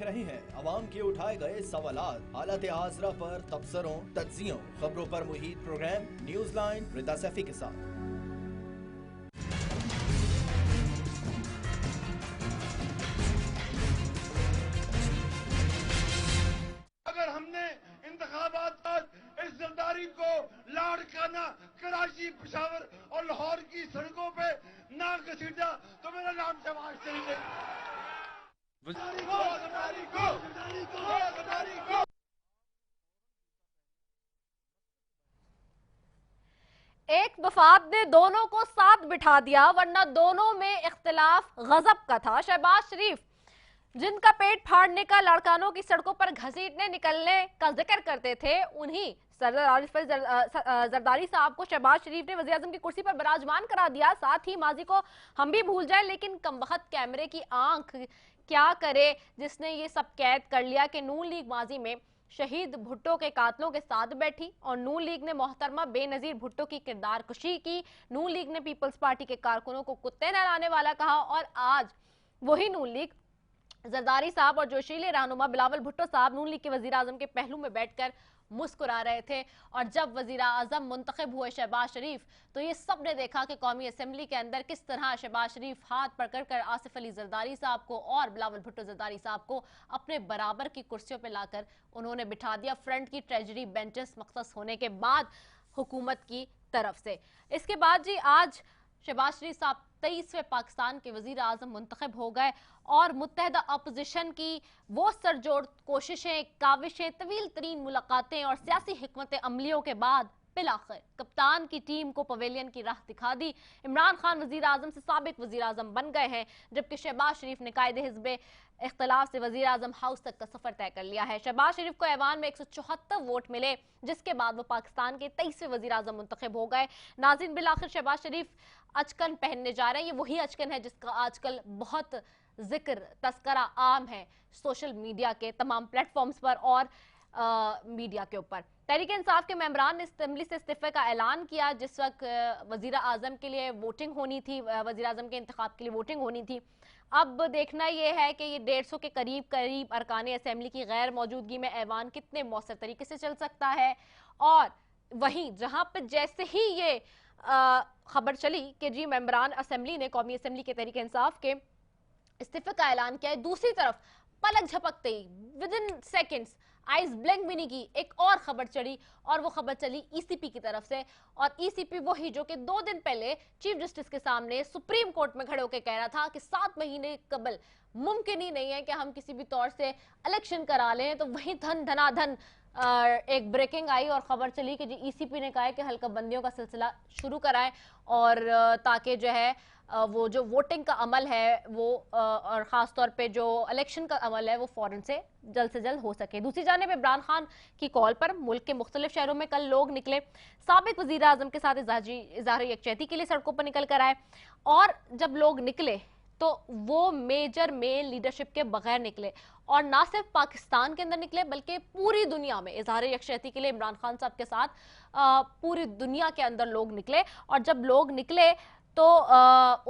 रहे हैं अवाम के उठाए गए सवालात, हालत हाजरा पर तबसरों, तज्जियों, खबरों पर मुहित प्रोग्राम न्यूज लाइन रिदा सैफी के साथ। अगर हमने इंतखाबात तक इस जरदारी को लाड़काना कराची, पेशावर और लाहौर की सड़कों पे ना घसीटा तो मेरा नाम शहबाज शरीफ नहीं। एक वफाद ने दोनों को साथ बिठा दिया, वरना दोनों में इख्तिलाफ गजब का था। शहबाज शरीफ जिनका पेट फाड़ने का लड़कानों की सड़कों पर घसीटने निकलने का जिक्र करते थे, उन्हीं सरदार आरिफ जरदारी साहब को शहबाज शरीफ ने वज़ीर-ए-आज़म की कुर्सी पर विराजमान करा दिया। साथ ही माजी को हम भी भूल जाए, लेकिन कमबख्त कैमरे की आंख क्या करे जिसने ये सब कैद कर लिया कि नून लीग माजी में शहीद भुट्टो के कातलों के साथ बैठी और नून लीग ने मोहतरमा बेनजीर भुट्टो की किरदार कुशी की। नून लीग ने पीपल्स पार्टी के कारकुनों को कुत्ते नहलाने वाला कहा और आज वही नून लीग जरदारी साहब और जोशीले रहनुमा बिलावल भुट्टो साहब नून लीग के वजीर आजम के पहलू में बैठकर मुस्कुरा रहे थे। और जब वजीर आजम मुंतखब हुए शहबाज शरीफ, तो ये सब ने देखा कि कौमी असम्बली के अंदर किस तरह शहबाज शरीफ हाथ पकड़ कर आसिफ अली जरदारी साहब को और बिलावल भुट्टो जरदारी साहब को अपने बराबर की कुर्सियों पर लाकर उन्होंने बिठा दिया, फ्रंट की ट्रेजरी बेंचेस मख्सस होने के बाद हुकूमत की तरफ से। इसके बाद जी आज शहबाज शरीफ साहब 23वें पाकिस्तान के वजीर आजम मुंतखब हो गए और मुत्तहदा अपोजिशन की वो सरजोड़ कोशिशें, काविशें, तवील तरीन मुलाकातें और सियासी हिकमत अमलियों के बाद बिलाखिर कप्तान की टीम को पवेलियन की राह दिखा दी। इमरान खान वजीर आजम से साबिक वजीर आजम बन गए हैं, जबकि शहबाज शरीफ ने कायदे हिज़्ब इख्तिलाफ से वजीर आजम हाउस तक का सफर तय कर लिया है। शहबाज शरीफ को ऐवान में 174 वोट मिले, जिसके बाद वो पाकिस्तान के 23वें वजीर आजम मुंतखब हो गए। नाज़रीन, बिलाखिर शहबाज शरीफ अचकन पहनने जा रहे हैं। ये वही अचकन है जिसका आजकल बहुत जिक्र, तस्करा आम है सोशल मीडिया के तमाम प्लेटफॉर्म्स पर और मीडिया के ऊपर। तहरीक इंसाफ के मेंबरान ने असेंबली से इस्तीफे का ऐलान किया जिस वक्त वजीर आजम के लिए वोटिंग होनी थी, वजीर आजम के इंतखाब के लिए वोटिंग होनी थी। अब देखना यह है कि ये 150 के करीब अरकान असेंबली की गैर मौजूदगी में ऐवान कितने मौसर तरीके से चल सकता है। और वहीं जहां पर जैसे ही ये खबर चली कि जी मेंबरान असेंबली ने कौमी असेंबली के तहरीक इंसाफ के इस्तीफे का ऐलान किया है, दूसरी तरफ पलक झपकते ही within seconds, eyes blink भी नहीं की, एक और खबर चढ़ी और वो खबर चली ईसीपी की तरफ से। और ईसीपी वही जो कि 2 दिन पहले चीफ जस्टिस के सामने सुप्रीम कोर्ट में खड़े होकर कह रहा था कि 7 महीने कबल मुमकिन ही नहीं है कि हम किसी भी तौर से इलेक्शन करा लें। तो वही धनाधन एक ब्रेकिंग आई और खबर चली कि जी ईसीपी ने कहा है कि हल्का बंदियों का सिलसिला शुरू कराएं और ताकि जो है वो जो वोटिंग का अमल है वो और ख़ास तौर पे जो इलेक्शन का अमल है वो फ़ौरन से जल्द हो सके। दूसरी जानिब इमरान खान की कॉल पर मुल्क के मुख्तलिफ शहरों में कल लोग निकले, साबिक वज़ीर आज़म के साथ इज़हार यकजहती के लिए सड़कों पर निकल कर आए। और जब लोग निकले तो वो मेजर मेल लीडरशिप के बगैर निकले और ना सिर्फ पाकिस्तान के अंदर निकले बल्कि पूरी दुनिया में इज़हार यकजहती के लिए इमरान खान साहब के साथ पूरी दुनिया के अंदर लोग निकले। और जब लोग निकले तो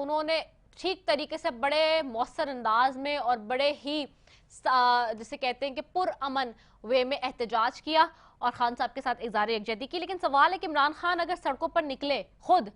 उन्होंने ठीक तरीके से बड़े मौसर अंदाज में और बड़े ही जिसे कहते हैं कि पुरअमन वे में एहतजाज किया और खान साहब के साथ इज़हार यकजहती की। लेकिन सवाल है कि इमरान खान अगर सड़कों पर निकले खुद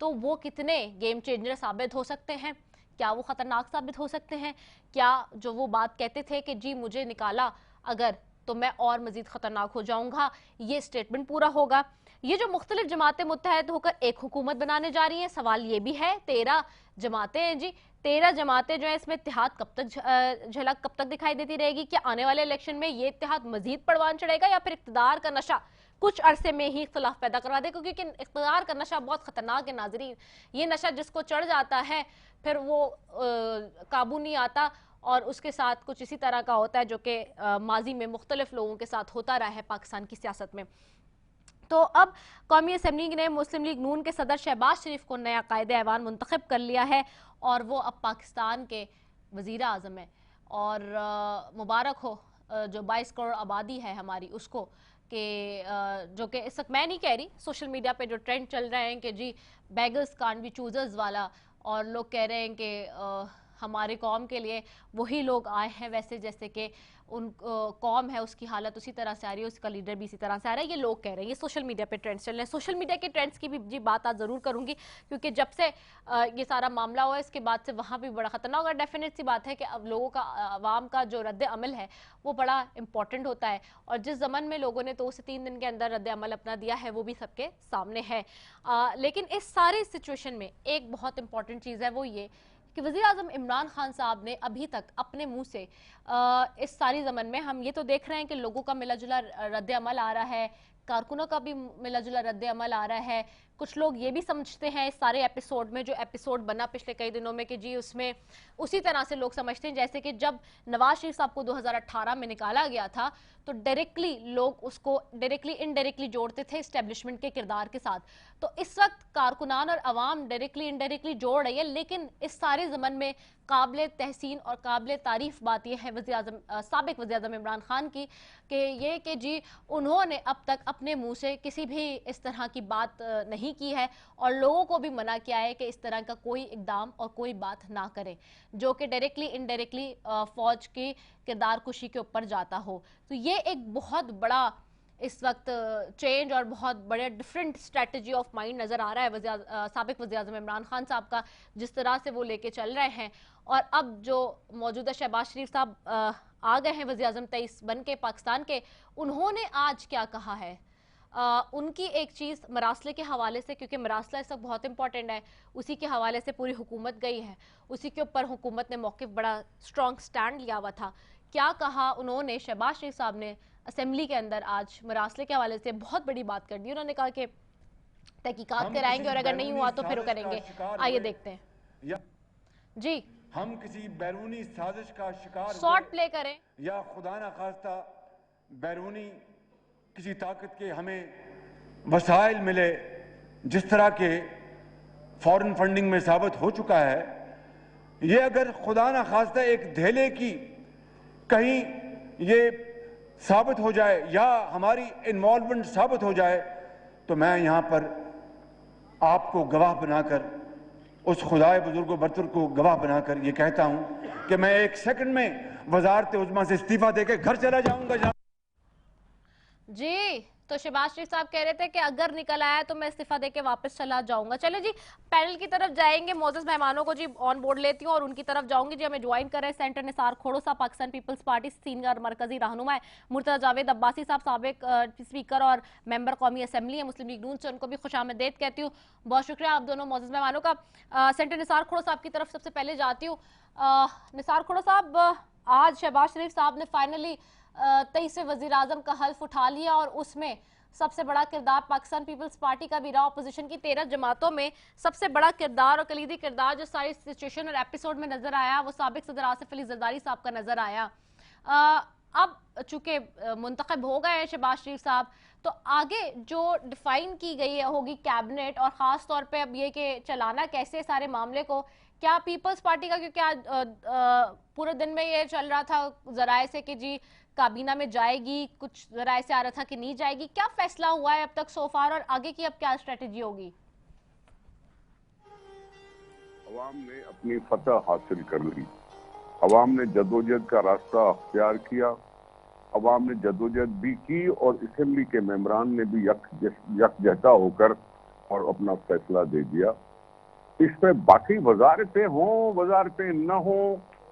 तो वो कितने गेम चेंजर साबित हो सकते हैं, क्या वो खतरनाक साबित हो सकते हैं, क्या जो वो बात कहते थे कि जी मुझे निकाला अगर तो मैं और मजीद खतरनाक हो जाऊंगा, ये स्टेटमेंट पूरा होगा। ये जो मुख्तलिफ जमातें मुत्तहद होकर एक हुकूमत बनाने जा रही हैं, सवाल ये भी है 13 जमातें हैं जी, 13 जमातें जो है इसमें इत्तेहाद कब तक झलक कब तक दिखाई देती रहेगी? क्या आने वाले इलेक्शन में ये इत्तेहाद मजीद परवान चढ़ेगा या फिर इक़्तिदार का नशा कुछ अरसे में ही इख्तिलाफ पैदा करवा दे? क्योंकि इक़्तिदार का नशा बहुत खतरनाक है नाजरीन, ये नशा जिसको चढ़ जाता है फिर वो काबू नहीं आता और उसके साथ कुछ इसी तरह का होता है जो कि माजी में मुख्तलिफ लोगों के साथ होता रहा है पाकिस्तान की सियासत में। तो अब कौमी असम्बली ने मुस्लिम लीग नून के सदर शहबाज शरीफ को नया कायदे ऐवान मुंतखब कर लिया है और वो अब पाकिस्तान के वज़ीर आज़म है। और मुबारक हो जो 22 करोड़ आबादी है हमारी उसको कि जो कि इस वक्त मैं नहीं कह रही, सोशल मीडिया पे जो ट्रेंड चल रहे हैं कि जी बेगर्स कांट बी चूजर्स वाला, और लोग कह रहे हैं कि हमारे कौम के लिए वही लोग आए हैं, वैसे जैसे कि उन कौम है उसकी हालत उसी तरह से आ रही है, उसका लीडर भी इसी तरह से आ रहा है, ये लोग कह रहे हैं। ये सोशल मीडिया पे ट्रेंड्स चल रहे हैं। सोशल मीडिया के ट्रेंड्स की भी जी बात आज ज़रूर करूंगी, क्योंकि जब से ये सारा मामला हुआ है इसके बाद से वहाँ भी बड़ा खतरनाक होगा। डेफिनेट सी बात है कि अब लोगों का, आवाम का जो रद्द अमल है वो बड़ा इंपॉर्टेंट होता है, और जिस ज़मन में लोगों ने 2 से 3 दिन के अंदर रद्द अमल अपना दिया है वो भी सबके सामने है। लेकिन इस सारी सिचुएशन में एक बहुत इंपॉर्टेंट चीज़ है, वो ये कि वज़ीर-ए-आज़म इमरान खान साहब ने अभी तक अपने मुंह से इस सारी ज़मन में, हम ये तो देख रहे हैं कि लोगों का मिला-जुला रद्द अमल आ रहा है, कारकुनों का भी मिला-जुला रद्द अमल आ रहा है। कुछ लोग ये भी समझते हैं इस सारे एपिसोड में, जो एपिसोड बना पिछले कई दिनों में, कि जी उसमें उसी तरह से लोग समझते हैं जैसे कि जब नवाज शरीफ साहब को 2018 में निकाला गया था तो डायरेक्टली लोग उसको डायरेक्टली इनडायरेक्टली जोड़ते थे इस्टेब्लिशमेंट के किरदार के साथ। तो इस वक्त कारकुनान और अवाम डायरेक्टली इनडायरेक्टली जोड़ रही है, लेकिन इस सारे ज़मन में काबिल तहसीन और काबिल तारीफ बात यह है वज़ीर-ए-आज़म, साबिक़ वज़ीर-ए-आज़म इमरान खान की, कि ये कि जी उन्होंने अब तक अपने मुंह से किसी भी इस तरह की बात नहीं की है, और लोगों को भी मना किया है कि इस तरह का कोई इकदाम और कोई बात ना करें जो कि डायरेक्टली इनडायरेक्टली फौज की किरदार कुशी के ऊपर जाता हो। तो ये एक बहुत बड़ा इस वक्त चेंज और बहुत बड़े डिफरेंट स्ट्रेटजी ऑफ माइंड नज़र आ रहा है साबिक़ वज़ीर-ए-आज़म इमरान खान साहब का, जिस तरह से वो लेके चल रहे हैं। और अब जो मौजूदा शहबाज शरीफ साहब आ गए हैं वज़ीर-ए-आज़म 23 बन के पाकिस्तान के, उन्होंने आज क्या कहा है, उनकी एक चीज़ मरासले के हवाले से, क्योंकि मरासला इस वक्त बहुत इंपॉर्टेंट है, उसी के हवाले से पूरी हुकूमत गई है, उसी के ऊपर हुकूमत ने मौक़िफ़ बड़ा स्ट्रॉन्ग स्टैंड लिया हुआ था। क्या कहा उन्होंने, शहबाज शरीफ साहब ने असेंबली के अंदर आज मरासले के हवाले से बहुत बड़ी बात कर दी। उन्होंने कहा कि तहकीकात कराएंगे और अगर नहीं हुआ तो फिर करेंगे। आइए देखते हैं जी। हम किसी बैरूनी साजिश का शिकार शॉर्ट प्ले करें, या खुदा ना खास्ता बैरूनी किसी ताकत के हमें वसाइल मिले, जिस तरह के फॉरेन फंडिंग में साबित हो चुका है, ये अगर खुदा ना खास्ता एक धेले की कहीं ये साबित हो जाए या हमारी इन्वॉल्वमेंट साबित हो जाए, तो मैं यहां पर आपको गवाह बनाकर, उस खुदाए बुजुर्ग बरतर को गवाह बनाकर ये कहता हूं कि मैं 1 सेकंड में वजारत उज़्मा से इस्तीफा देकर घर चला जाऊंगा। जी, तो शहबाज शरीफ साहब कह रहे थे कि अगर निकल आया तो मैं इस्तीफा देके वापस चला जाऊंगा। चले जी, पैनल की तरफ जाएंगे, मौजूद मेहमानों को जी ऑन बोर्ड लेती हूँ और उनकी तरफ जाऊंगी। जी हमें ज्वाइन कर रहे हैं सेंटर निसार खोड़ो साहब, पाकिस्तान पीपल्स पार्टी सीनियर मरकजी रहनुमा है, मुर्तज़ा जावेद अब्बासी साहब साबिक स्पीकर और मेंबर कौमी असम्बली है मुस्लिम लीग नून से, उनको भी खुशामदीद कहती हूँ। बहुत शुक्रिया आप दोनों मौजूद मेहमानों का। सेंटर निसार खोड़ो साहब की तरफ सबसे पहले जाती हूँ। निसार खोड़ो साहब, आज शहबाज शरीफ साहब ने फाइनली 23वें वज़ीर-ए-आज़म का हल्फ उठा लिया, और उसमें सबसे बड़ा किरदार पाकिस्तान पीपल्स पार्टी का भी रहा। अपोजिशन की 13 जमातों में सबसे बड़ा किरदार और कलीदी किरदार जो सारी सिचुएशन और एपिसोड में नजर आया, वो साबिक सदर आसिफ अली जरदारी साहब का नजर आया। अब चूंकि मुंतखब हो गए हैं शहबाज शरीफ साहब, तो आगे जो डिफाइन की गई होगी कैबिनेट, और ख़ास तौर पे अब ये कि चलाना कैसे सारे मामले को, क्या पीपल्स पार्टी का, क्योंकि आज पूरे दिन में ये चल रहा था जराए से कि जी काबीना में जाएगी, कुछ जराए से आ रहा था कि नहीं जाएगी, क्या फैसला हुआ है अब तक सोफार, और आगे की अब क्या स्ट्रेटेजी होगी? अवाम ने अपनी फतह हासिल कर ली, अवाम ने जदोजहद का रास्ता अख्तियार किया, अवाम ने जदोजहद भी की और असेंबली के मेंबरान ने भी यकजहता होकर और अपना फैसला दे दिया। इसमें बाकी वजारतें हों वजारतें न हो,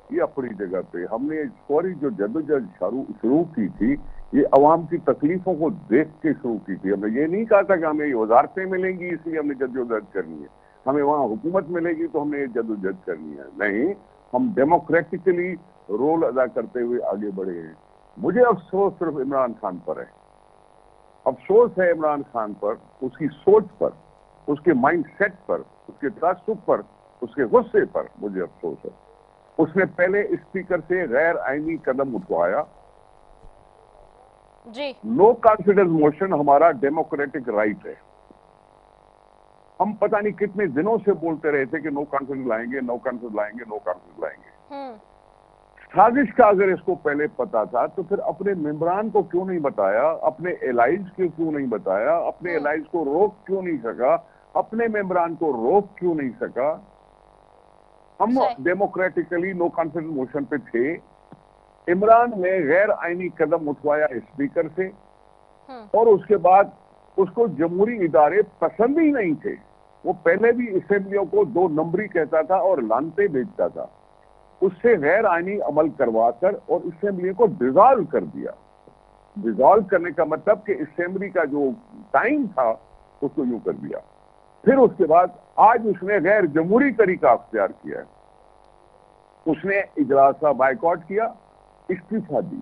ये अपनी जगह पे, हमने सारी जो जदोजहद शुरू की थी, ये अवाम की तकलीफों को देख के शुरू की थी। हमने ये नहीं कहा था कि हमें ये वजारतें मिलेंगी इसलिए हमने जदोजहद करनी है, हमें वहाँ हुकूमत मिलेगी तो हमने ये जदोजहद करनी है। नहीं, हम डेमोक्रेटिकली रोल अदा करते हुए आगे बढ़े हैं। मुझे अफसोस सिर्फ इमरान खान पर है, अफसोस है इमरान खान पर, उसकी सोच पर, उसके माइंड सेट पर, उसके तासुब पर, उसके गुस्से पर मुझे अफसोस है। उसने पहले स्पीकर से गैर आईनी कदम उठवाया। जी, नो कॉन्फिडेंस मोशन हमारा डेमोक्रेटिक राइट है। हम पता नहीं कितने दिनों से बोलते रहे थे कि नो कॉन्फिडेंस लाएंगे, नो कॉन्फिडेंस लाएंगे, नो कॉन्फिडेंस लाएंगे। साजिश का अगर इसको पहले पता था तो फिर अपने मेंबरान को क्यों नहीं बताया, अपने एलाइज को क्यों नहीं बताया, अपने एलाइज को रोक क्यों नहीं सका, अपने मेंबरान को रोक क्यों नहीं सका? हम डेमोक्रेटिकली नो कॉन्फिडेंस मोशन पे थे। इमरान ने गैर आईनी कदम उठवाया स्पीकर से, और उसके बाद उसको जमहूरी इदारे पसंद ही नहीं थे। वो पहले भी असेंबलियों को 2 नंबरी कहता था और लानते भेजता था। उससे गैर आईनी अमल करवाकर और असेंबली को डिसॉल्व कर दिया। डिसॉल्व करने का मतलब कि असेंबली का जो टाइम था उसको यूं कर दिया। फिर उसके बाद आज उसने गैर जमहूरी तरीका अख्तियार किया है। उसने इजलास का बायकॉट किया, इस्तीफा दी।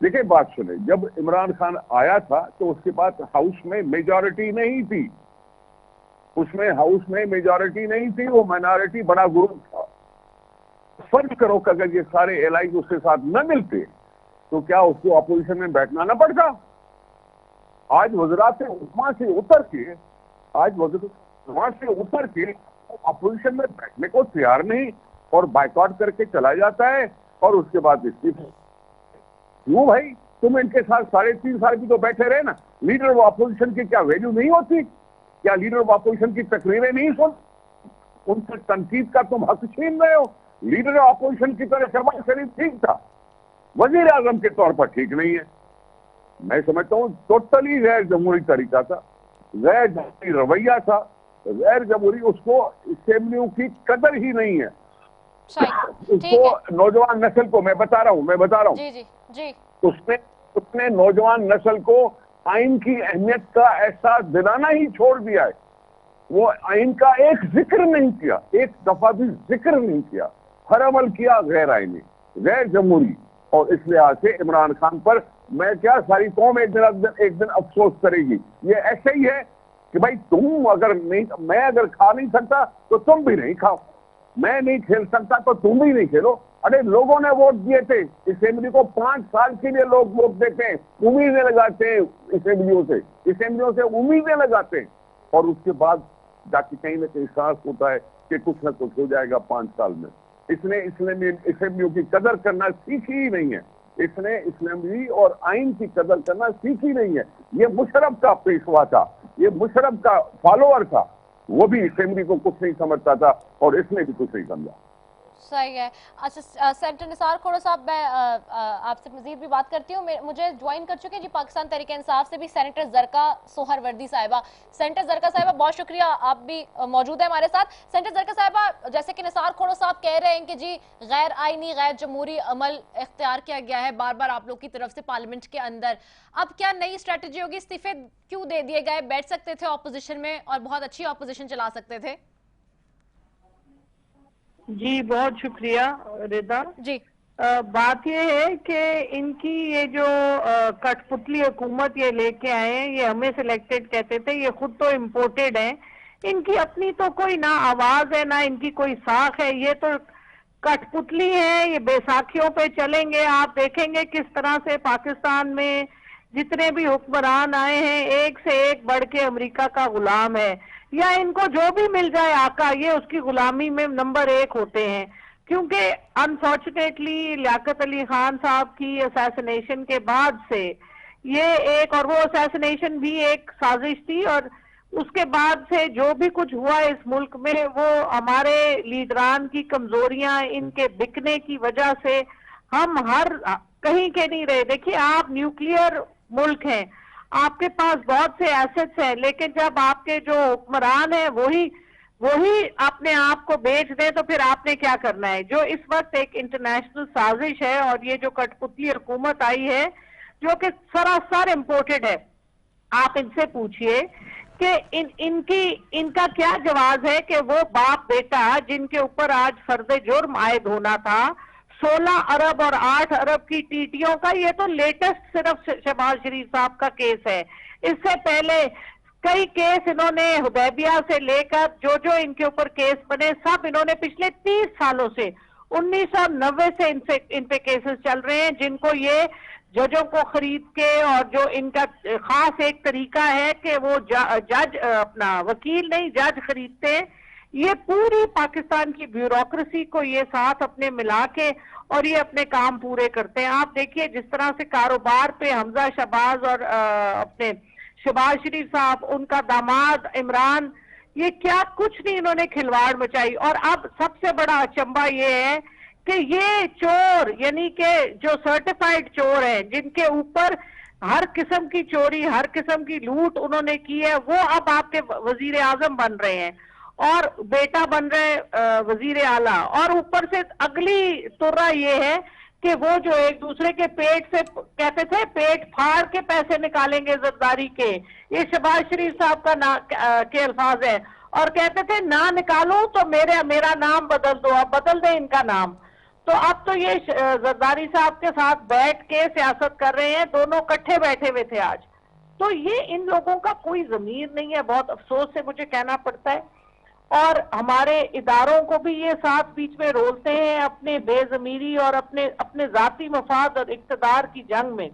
देखिए बात सुने, जब इमरान खान आया था तो उसके पास हाउस में मेजॉरिटी नहीं थी। उसमें हाउस में मेजॉरिटी नहीं थी, वो माइनॉरिटी बड़ा ग्रुप था। फर्ज करो कि अगर ये सारे एलाइज उसके साथ न मिलते तो क्या उसको अपोजिशन में बैठना न पड़ता? आज वज़रात उस्मा से उतर के अपोजिशन में बैठने को तैयार नहीं और बायकॉट करके चला जाता है, और उसके बाद इस्तीफा। क्यों भाई, तुम इनके साथ 3.5 साल भी तो बैठे रहे ना। लीडर ऑफ अपोजिशन की क्या वैल्यू नहीं होती? क्या लीडर ऑफ अपोजिशन की तकरीरें नहीं सुन? उनसे तनकीद का तुम हक छीन रहे हो। लीडर ऑफ अपोजिशन की तरह शहबाज शरीफ ठीक था, वजीर आजम के तौर पर ठीक नहीं है। मैं समझता हूँ टोटली गैर जमहूरी तरीका था, गैर जमहूरी रवैया था, गैर जमहूरी। उसको असेंबलियों की कदर ही नहीं है। उसको नौजवान नस्ल को मैं बता रहा हूँ जी। उसने नौजवान नस्ल को आइन की अहमियत का एहसास दिलाना ही छोड़ दिया है। वो आइन का एक जिक्र नहीं किया, एक दफा भी जिक्र नहीं किया। हर अमल किया गैर आइनी, गैर जमहूरी। और इस लिहाज से इमरान खान पर मैं क्या, सारी कौम एक दिन अफसोस करेगी। ये ऐसे ही है कि भाई तुम अगर नहीं, मैं अगर खा नहीं सकता तो तुम भी नहीं खाओ, मैं नहीं खेल सकता तो तुम भी नहीं खेलो। अरे लोगों ने वोट दिए थे असेंबली को, 5 साल के लिए लोग वोट देते हैं, उम्मीदें लगाते हैं असेंबलियों से उम्मीदें लगाते हैं, और उसके बाद जाके कहीं ना कहीं एहसास होता है कि कुछ ना कुछ हो जाएगा 5 साल में। इसने असेंबलियों की कदर करना सीखी ही नहीं है। इसने असेंबली और आइन की कदर करना सीखी नहीं है। ये मुशर्रफ का पेशवा था, ये मुशर्रफ का फॉलोअर था। वो भी असेंबली को कुछ नहीं समझता था और इसने भी कुछ नहीं समझा। सही है। अच्छा सेनेटर निसार खोड़ा साहब, मैं आपसे मजीद भी बात करती हूँ। मुझे ज्वाइन कर चुके हैं जी पाकिस्तान तहरीक इंसाफ से भी सेनेटर जरका सोहरवर्दी साहिबा। सेनेटर जरका साहिबा बहुत शुक्रिया, आप भी मौजूद हैं हमारे साथ। सेनेटर जरका साहिबा, जैसे कि निसार खोड़ा साहब कह रहे हैं कि जी गैर आइनी गैर जमहूरी अमल इख्तियार किया गया है बार बार आप लोग की तरफ से पार्लियामेंट के अंदर, अब क्या नई स्ट्रेटेजी होगी? इस्तीफे क्यों दे दिए गए? बैठ सकते थे ऑपोजिशन में और बहुत अच्छी ऑपोजिशन चला सकते थे। जी बहुत शुक्रिया रिदा जी। बात ये है कि इनकी ये जो कठपुतली हुकूमत ये लेके आए हैं, ये हमें सिलेक्टेड कहते थे, ये खुद तो इम्पोर्टेड है। इनकी अपनी तो कोई ना आवाज है ना इनकी कोई साख है, ये तो कठपुतली है, ये बैसाखियों पे चलेंगे। आप देखेंगे किस तरह से पाकिस्तान में जितने भी हुक्मरान आए हैं एक से एक बढ़ के अमेरिका का गुलाम है, या इनको जो भी मिल जाए आका, ये उसकी गुलामी में नंबर 1 होते हैं। क्योंकि अनफॉर्चुनेटली लियाकत अली खान साहब की असैसिनेशन के बाद से ये एक, और वो असैसिनेशन भी एक साजिश थी, और उसके बाद से जो भी कुछ हुआ इस मुल्क में वो हमारे लीडरान की कमजोरियां, इनके बिकने की वजह से हम हर कहीं के नहीं रहे। देखिए आप न्यूक्लियर मुल्क हैं, आपके पास बहुत से एसेट्स हैं, लेकिन जब आपके जो हुक्मरान है वही अपने आप को बेच दे तो फिर आपने क्या करना है। जो इस वक्त एक इंटरनेशनल साजिश है और ये जो कठपुतली हुकूमत आई है जो कि सरासर इम्पोर्टेड है, आप इनसे पूछिए कि इनका क्या जवाब है कि वो बाप बेटा जिनके ऊपर आज फर्ज जुर्म आयद होना था, 16 अरब और 8 अरब की टीटीओं का, ये तो लेटेस्ट सिर्फ शहबाज शरीफ साहब का केस है। इससे पहले कई केस इन्होंने हुदैबिया से लेकर जो इनके ऊपर केस बने सब इन्होंने पिछले 30 सालों से 1990 से इन पे केसेस चल रहे हैं, जिनको ये जजों को खरीद के, और जो इनका खास एक तरीका है कि वो जज अपना वकील नहीं जज खरीदते हैं। ये पूरी पाकिस्तान की ब्यूरोक्रेसी को ये साथ अपने मिला के और ये अपने काम पूरे करते हैं। आप देखिए जिस तरह से कारोबार पे हमजा शहबाज और अपने शहबाज शरीफ साहब, उनका दामाद इमरान, ये क्या कुछ नहीं इन्होंने खिलवाड़ मचाई। और अब सबसे बड़ा अचंभा ये है कि ये चोर यानी कि जो सर्टिफाइड चोर हैं, जिनके ऊपर हर किस्म की चोरी, हर किस्म की लूट उन्होंने की है, वो अब आपके वजीर आजम बन रहे हैं और बेटा बन रहे वजीर आला। और ऊपर से अगली तुर्रा ये है कि वो जो एक दूसरे के पेट से कहते थे पेट फाड़ के पैसे निकालेंगे जरदारी के, ये शहबाज शरीफ साहब का के अल्फाज है। और कहते थे ना निकालूं तो मेरा नाम बदल दो, अब बदल दे इनका नाम। तो अब तो ये जरदारी साहब के साथ बैठ के सियासत कर रहे हैं, दोनों इकट्ठे बैठे हुए थे आज। तो ये इन लोगों का कोई जमीर नहीं है, बहुत अफसोस से मुझे कहना पड़ता है। और हमारे इदारों को भी ये साथ बीच में रोलते हैं अपने बेजमीरी और अपने जाती मफाद और इक्तदार की जंग में।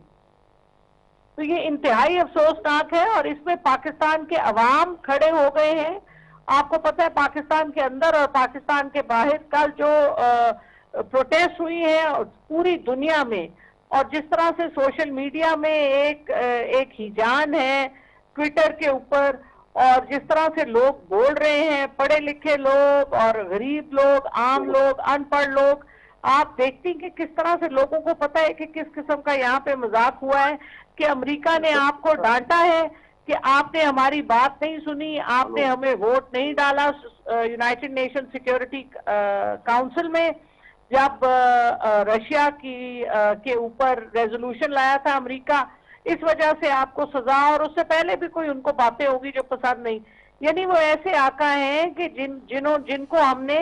तो ये इंतहाई अफसोसनाक है और इसमें पाकिस्तान के अवाम खड़े हो गए हैं। आपको पता है पाकिस्तान के अंदर और पाकिस्तान के बाहर कल जो प्रोटेस्ट हुई है पूरी दुनिया में, और जिस तरह से सोशल मीडिया में एक हिजान है ट्विटर के ऊपर, और जिस तरह से लोग बोल रहे हैं, पढ़े लिखे लोग और गरीब लोग, आम लोग, अनपढ़ लोग, आप देखती हैं कि किस तरह से लोगों को पता है कि किस किस्म का यहाँ पे मजाक हुआ है कि अमेरिका ने आपको डांटा है कि आपने हमारी बात नहीं सुनी, आपने हमें वोट नहीं डाला यूनाइटेड नेशन सिक्योरिटी काउंसिल में, जब रशिया के ऊपर रेजोल्यूशन लाया था अमेरिका। इस वजह से आपको सजा, और उससे पहले भी कोई उनको बातें होगी जो पसंद नहीं। यानी वो ऐसे आका हैं कि जिनको हमने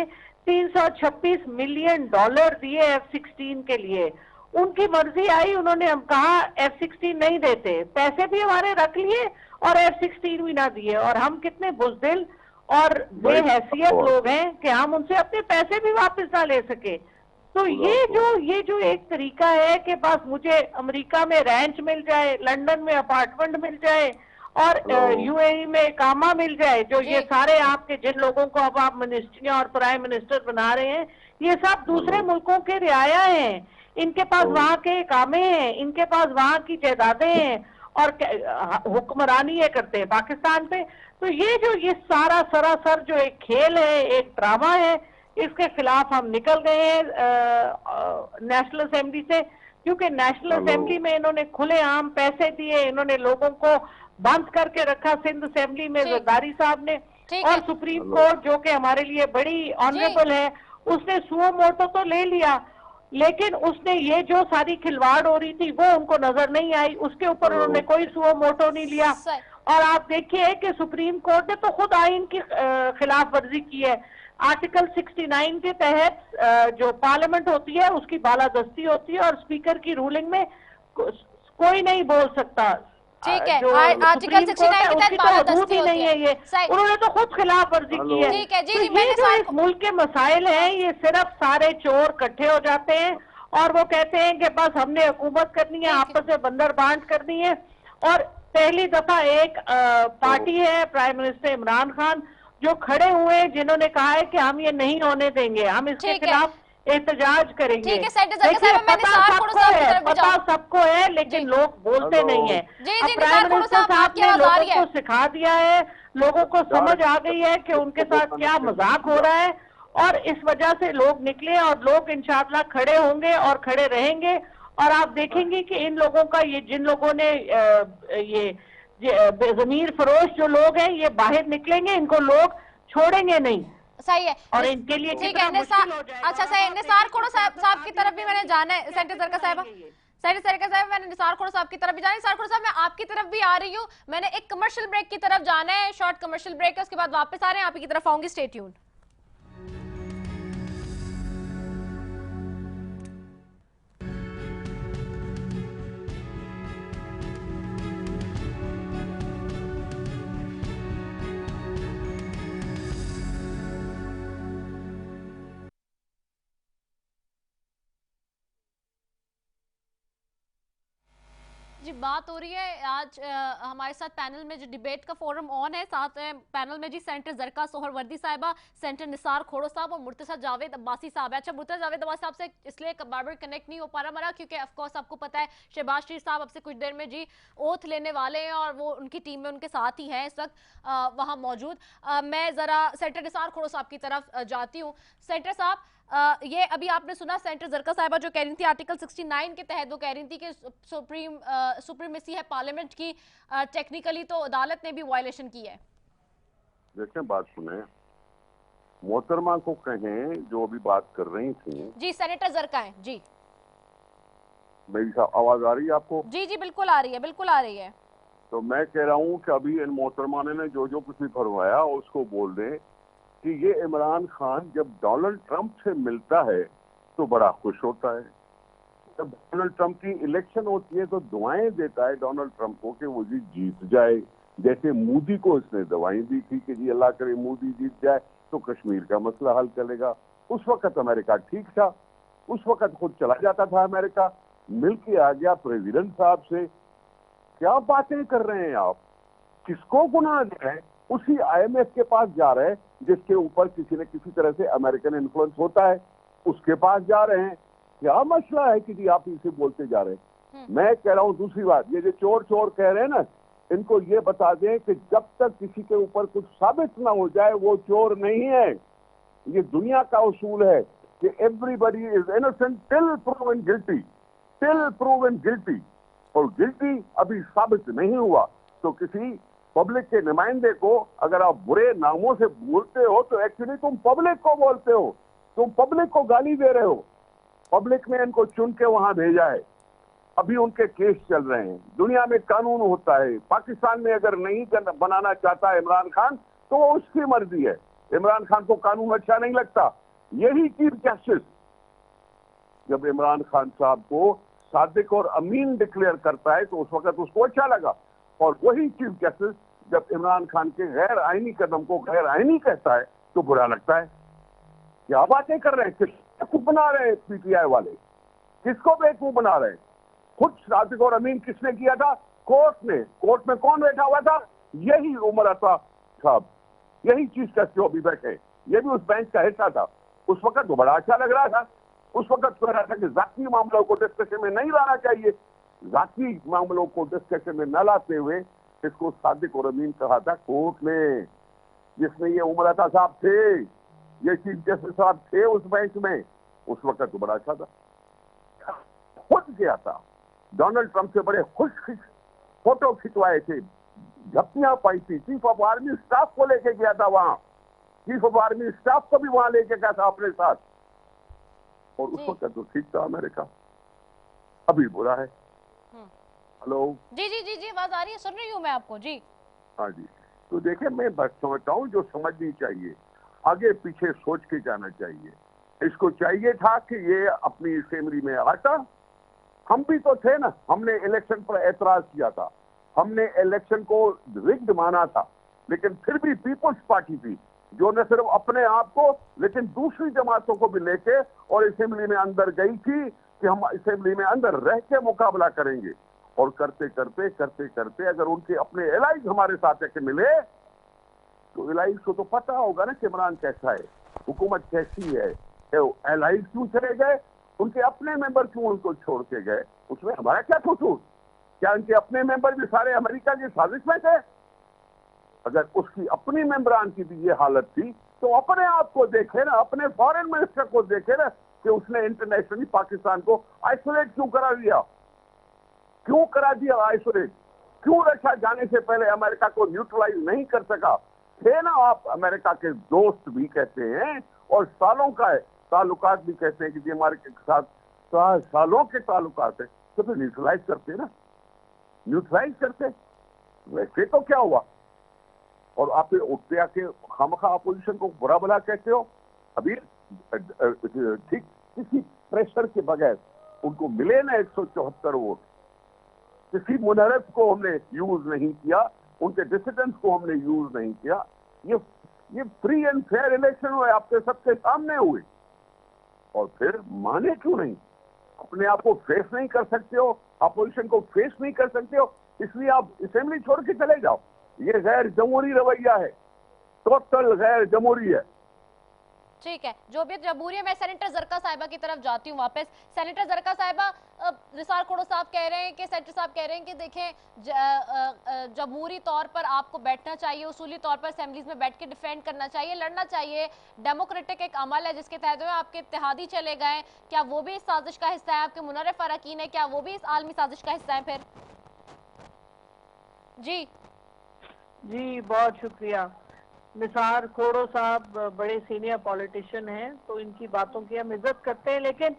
326 मिलियन डॉलर दिए F-16 के लिए, उनकी मर्जी आई, उन्होंने हम कहा F-16 नहीं देते, पैसे भी हमारे रख लिए और F-16 भी ना दिए। और हम कितने बुज़दिल और बेहैसियत लोग हैं कि हम उनसे अपने पैसे भी वापस ना ले सके। तो ये जो एक तरीका है कि बस मुझे अमेरिका में रैंच मिल जाए, लंदन में अपार्टमेंट मिल जाए और यूएई में कामा मिल जाए, जो ये सारे आपके जिन लोगों को अब आप मिनिस्ट्रियां और प्राइम मिनिस्टर बना रहे हैं, ये सब दूसरे मुल्कों के रियाया हैं, इनके पास वहां के कामे हैं, इनके पास वहां की जायदादें हैं और हुक्मरानी ये करते हैं पाकिस्तान पे। तो ये सारा सरासर जो एक खेल है, एक ड्रामा है, इसके खिलाफ हम निकल गए हैं नेशनल असेंबली से, क्योंकि नेशनल असेंबली में इन्होंने खुलेआम पैसे दिए, इन्होंने लोगों को बंद करके रखा सिंध असेंबली में जरदारी साहब ने, और सुप्रीम कोर्ट जो कि हमारे लिए बड़ी ऑनरेबल है, उसने सुओ मोटो तो ले लिया, लेकिन उसने ये जो सारी खिलवाड़ हो रही थी वो उनको नजर नहीं आई, उसके ऊपर उन्होंने कोई सुओ मोटो नहीं लिया। और आप देखिए कि सुप्रीम कोर्ट ने तो खुद आइन की खिलाफ वर्जी की है। आर्टिकल 69 के तहत जो पार्लियामेंट होती है उसकी बालादस्ती होती है और स्पीकर की रूलिंग में कोई नहीं बोल सकता। ठीक है, जो आर्टिकल 69 के तहत बालादस्ती होती है, ये उन्होंने तो खुद खिलाफ वर्जी की है। ठीक है जी, तो ये जो इस मुल्क के मसाइल हैं, ये सिर्फ सारे चोर इकट्ठे हो जाते हैं और वो कहते हैं कि बस हमने हुकूमत करनी है, आपस में बंदर बांट करनी है। और पहली दफा एक पार्टी है प्राइम मिनिस्टर इमरान खान जो खड़े हुए, जिन्होंने कहा है कि हम ये नहीं होने देंगे, हम इसके खिलाफ एहतजाज करेंगे। ठीक है, पता सबको है, लेकिन लोग बोलते नहीं है। प्राइम मिनिस्टर साहब ने लोगों को सिखा दिया है, लोगों को समझ आ गई है कि उनके साथ क्या मजाक हो रहा है, और इस वजह से लोग निकले और लोग इंशाअल्लाह खड़े होंगे और खड़े रहेंगे। और आप देखेंगे कि इन लोगों का, ये जिन लोगों ने ये जमीर फरोश जो लोग हैं, ये बाहर निकलेंगे, इनको लोग छोड़ेंगे नहीं। सही है, और इनके लिए ठीक है। अच्छा सही, निसार खोड़ो साहब की तरफ भी मैंने जाना है, सेनेटर सरका साहब, मैंने निसार खोड़ो साहब की तरफ भी जाना है। निसार खोड़ो साहब, मैं आपकी तरफ भी आ रही हूँ, मैंने एक कमर्शियल ब्रेक की तरफ जाना है, शॉर्ट कमर्शियल ब्रेक है, उसके बाद वापस आ रहे हैं, आपकी तरफ आऊंगी, स्टे ट्यून्ड। जी, बात हो रही है आज हमारे साथ पैनल में जो डिबेट का फोरम ऑन है, साथ में पैनल में जी सेंटर जरका सोहरवर्दी साहिबा, सेंटर निसार खोड़ो साहब और मुर्तजा जावेद अब्बासी साहब है। अच्छा, मुर्तजा जावेद अब्बासी साहब से इसलिए बार बार कनेक्ट नहीं हो पा रहा हमारा क्योंकि ऑफ कोर्स आपको पता है शहबाज शरीफ साहब अब से कुछ देर में जी ओथ लेने वाले हैं और वो उनकी टीम में उनके साथ ही हैं इस वक्त वहाँ मौजूद। मैं जरा सेंटर निसार खोड़ो साहब की तरफ जाती हूँ। सेंटर साहब, ये अभी आपने सुना सेंटर जरका साहिबा जो कह रही थी आर्टिकल 69 के तहत वो कह रही थी कि सुप्रीमेसी है पार्लियामेंट की, टेक्निकली तो अदालत ने भी वायलेशन की है। देखें, बात सुने, मोहतरमा को कहें जो अभी बात कर रही थी। जी, सेनेटर जरका है जी। मेरी आवाज आ रही है आपको? जी जी, बिल्कुल आ रही है, बिल्कुल आ रही है। तो मैं कह रहा हूँ कि अभी इन मोहतरमा ने जो जो कुछ भी फरमाया उसको बोल दें कि ये इमरान खान जब डोनाल्ड ट्रंप से मिलता है तो बड़ा खुश होता है। जब डोनाल्ड ट्रंप की इलेक्शन होती है तो दुआएं देता है डोनाल्ड ट्रंप को कि वो जी जीत जाए। जैसे मोदी को इसने दवाएं दी थी कि जी अल्लाह करे मोदी जीत जाए तो कश्मीर का मसला हल करेगा। उस वक्त अमेरिका ठीक था, उस वक्त खुद चला जाता था अमेरिका, मिल के आ गया प्रेसिडेंट साहब से। क्या बातें कर रहे हैं आप? किसको गुनाह दे रहे हैं? उसी IMF के पास जा रहे हैं जिसके ऊपर किसी न किसी तरह से अमेरिकन इन्फ्लुएंस होता है, उसके पास जा रहे हैं। क्या मसला है कि जी आप इसे बोलते जा रहे हैं? मैं कह रहा हूं दूसरी बात, ये जो चोर चोर कह रहे हैं ना, इनको ये बता दें कि जब तक किसी के ऊपर कुछ साबित ना हो जाए वो चोर नहीं है। ये दुनिया का उसूल है कि everybody is innocent till proven guilty, till proven guilty. और गिल्टी अभी साबित नहीं हुआ तो किसी पब्लिक के नुमाइंदे को अगर आप बुरे नामों से बोलते हो तो एक्चुअली तुम पब्लिक को बोलते हो, तुम पब्लिक को गाली दे रहे हो। पब्लिक ने इनको चुन के वहां भेजा है, अभी उनके केस चल रहे हैं। दुनिया में कानून होता है, पाकिस्तान में अगर नहीं बनाना चाहता है इमरान खान तो वो उसकी मर्जी है। इमरान खान को कानून अच्छा नहीं लगता। यही चीफ जस्टिस जब इमरान खान साहब को सादिक और अमीन डिक्लेयर करता है तो उस वक्त उसको अच्छा लगा, और वही चीफ जस्टिस जब इमरान खान के गैर आईनी कदम को गैर आईनी कहता है तो बुरा लगता है। क्या बातें कर रहे हैं? किसको बना रहे हैं PTI वाले? किसको बेवकूफ बना रहे हैं? खुद सादिक और अमीन किसने किया था? कोर्ट ने। कोर्ट में कौन बैठा हुआ था? यही उमर अता साहब, यही चीफ जस्टिस जो अभी बैठे, ये भी उस बेंच का हिस्सा था। उस वक्त तो बड़ा अच्छा लग रहा था। उस वक्त कह रहा था कि जाती मामलों को डिस्कशन में नहीं लाना चाहिए। जाती मामलों को डिस्कशन में न लाते हुए इसको सादिक और अमीन कहा था कोर्ट ने, जिसमें ये उमर अता साहब थे, ये चीफ जस्टिस साहब थे उस बेंच में। उस वक्त तो बड़ा अच्छा था। खुद गया था डोनाल्ड ट्रंप से, बड़े खुश फोटो खिंचवाए थे, झप्पियां पाई थी। चीफ ऑफ आर्मी स्टाफ को लेके गया था वहां, चीफ ऑफ आर्मी स्टाफ को भी वहां लेके गया था अपने साथ। और उस वक्त तो ठीक था अमेरिका, अभी बुरा है। हेलो जी जी जी जी, आवाज आ रही है, सुन रही हूँ मैं आपको जी। हाँ जी, तो देखिए मैं बस समझता हूँ जो समझनी चाहिए, आगे पीछे सोच के जाना चाहिए। इसको चाहिए था कि ये अपनी असेंबली में आता। हम भी तो थे ना, हमने इलेक्शन पर एतराज किया था, हमने इलेक्शन को रिग्ड माना था, लेकिन फिर भी पीपल्स पार्टी थी जो न सिर्फ अपने आप को लेकिन दूसरी जमातों को भी लेके और असेंबली में अंदर गई थी कि हम असेंबली में अंदर रह के मुकाबला करेंगे। और करते करते करते करते अगर उनके अपने एलाइज हमारे साथ आके मिले तो एलाइज को तो पता होगा ना कि इमरान कैसा है, हुकूमत कैसी है। एलाइज क्यों चले गए? उनके अपने मेंबर क्यों उनको छोड़ के गए? उसमें हमारा क्या कसूर? क्या उनके अपने मेंबर भी सारे अमेरिका की साजिश में थे? अगर उसकी अपनी मेंबरान की भी ये हालत थी तो अपने आप को देखे ना, अपने फॉरेन मिनिस्टर को देखे ना कि उसने इंटरनेशनली पाकिस्तान को आइसोलेट क्यों करा दिया, क्यों करा दिया आइसोलेट? क्यों रक्षा जाने से पहले अमेरिका को न्यूट्रलाइज नहीं कर सका? थे ना आप अमेरिका के दोस्त भी कहते हैं और सालों का है ताल्लुकात भी कहते हैं कि जी हमारे के साथ सालों के ताल्लुकात है, तो फिर न्यूट्रलाइज करते ना, न्यूट्रलाइज करते। वैसे तो क्या हुआ? और आप उठते आके खामखा अपोजिशन को बुरा भला कहते हो। अभी ठीक किसी प्रेशर के बगैर उनको मिले ना 174 वोट, किसी मुनरफ को हमने यूज नहीं किया, उनके डिसिडेंट्स को हमने यूज नहीं किया। ये फ्री एंड फेयर इलेक्शन हुए, आपके सबके सामने हुए, और फिर माने क्यों नहीं? अपने आप को फेस नहीं कर सकते हो अपोजिशन को फेस नहीं कर सकते हो, इसलिए आप असेंबली छोड़ के चले जाओ। ये गैर जमहूरी रवैया है, टोटल गैर जमहूरी है। ठीक है, जो भी जमहूरी है। मैं सेनेटर जरका साहिबा की तरफ जाती हूँ वापस। सेनेटर जरका साहिबा, निसार खोड़ो साहब कह रहे हैं कि सेनेटर साहब कह रहे हैं कि देखें जमहूरी तौर पर आपको बैठना चाहिए, उसूली तौर पर असेंबलीज में बैठ के डिफेंड करना चाहिए, लड़ना चाहिए। डेमोक्रेटिक एक अमल है जिसके तहत में आपके इत्तेहादी चले गए, क्या वो भी इस साजिश का हिस्सा है? आपके मुनर्रिफ अरकान है, क्या वो भी इस आलमी साजिश का हिस्सा है फिर? जी बहुत शुक्रिया। निसार खोड़ो साहब बड़े सीनियर पॉलिटिशियन हैं, तो इनकी बातों की हम इज्जत करते हैं, लेकिन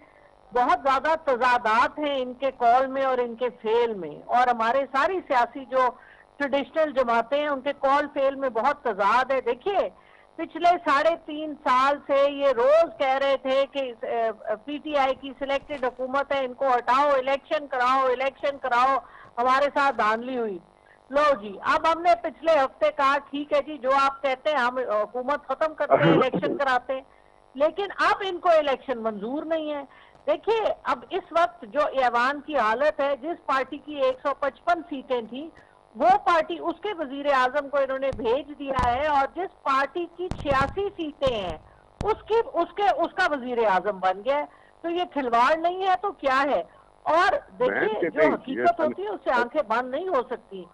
बहुत ज्यादा तजादात हैं इनके कॉल में और इनके फेल में। और हमारे सारी सियासी जो ट्रेडिशनल जमातें हैं उनके कॉल फेल में बहुत तजाद है। देखिए, पिछले 3.5 साल से ये रोज कह रहे थे कि पीटीआई की सिलेक्टेड हुकूमत है, इनको हटाओ, इलेक्शन कराओ, हमारे साथ धांधली हुई। लो जी, अब हमने पिछले हफ्ते कहा ठीक है जी, जो आप कहते हैं हम हुकूमत खत्म करते हैं, इलेक्शन कराते हैं, लेकिन अब इनको इलेक्शन मंजूर नहीं है। देखिए, अब इस वक्त जो ऐवान की हालत है, जिस पार्टी की 155 सीटें थी, वो पार्टी उसके वजीर आजम को इन्होंने भेज दिया है, और जिस पार्टी की 86 सीटें हैं उसका वजीर आजम बन गया है। तो ये खिलवाड़ नहीं है तो क्या है? और देखिए, जो हकीकत होती है उससे आंखें बंद नहीं हो सकती।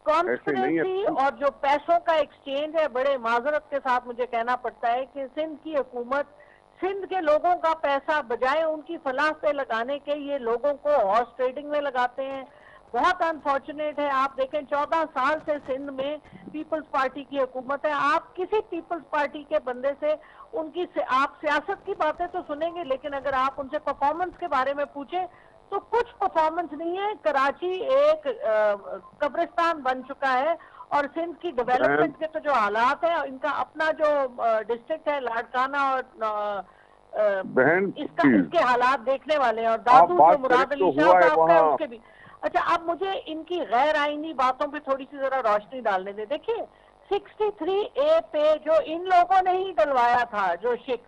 कॉन्स्पिरेसी और जो पैसों का एक्सचेंज है, बड़े माजरत के साथ मुझे कहना पड़ता है कि सिंध की हुकूमत सिंध के लोगों का पैसा बजाय उनकी फलाह पे लगाने के ये लोगों को हॉर्स ट्रेडिंग में लगाते हैं। बहुत अनफॉर्चुनेट है। आप देखें, 14 साल से सिंध में पीपल्स पार्टी की हुकूमत है। आप किसी पीपल्स पार्टी के बंदे से आप सियासत की बातें तो सुनेंगे, लेकिन अगर आप उनसे परफॉर्मेंस के बारे में पूछे तो कुछ परफॉर्मेंस नहीं है। कराची एक कब्रिस्तान बन चुका है, और सिंध की डेवलपमेंट के तो जो हालात है, इनका अपना जो डिस्ट्रिक्ट है लाड़काना और इसके हालात देखने वाले हैं। और दादू जो मुराद अली शाह साहब का उसके भी। अच्छा, अब मुझे इनकी गैर आईनी बातों पे थोड़ी सी जरा रोशनी डालने दे। देखिए, 63A पे जो इन लोगों ने ही डलवाया था, जो शिक,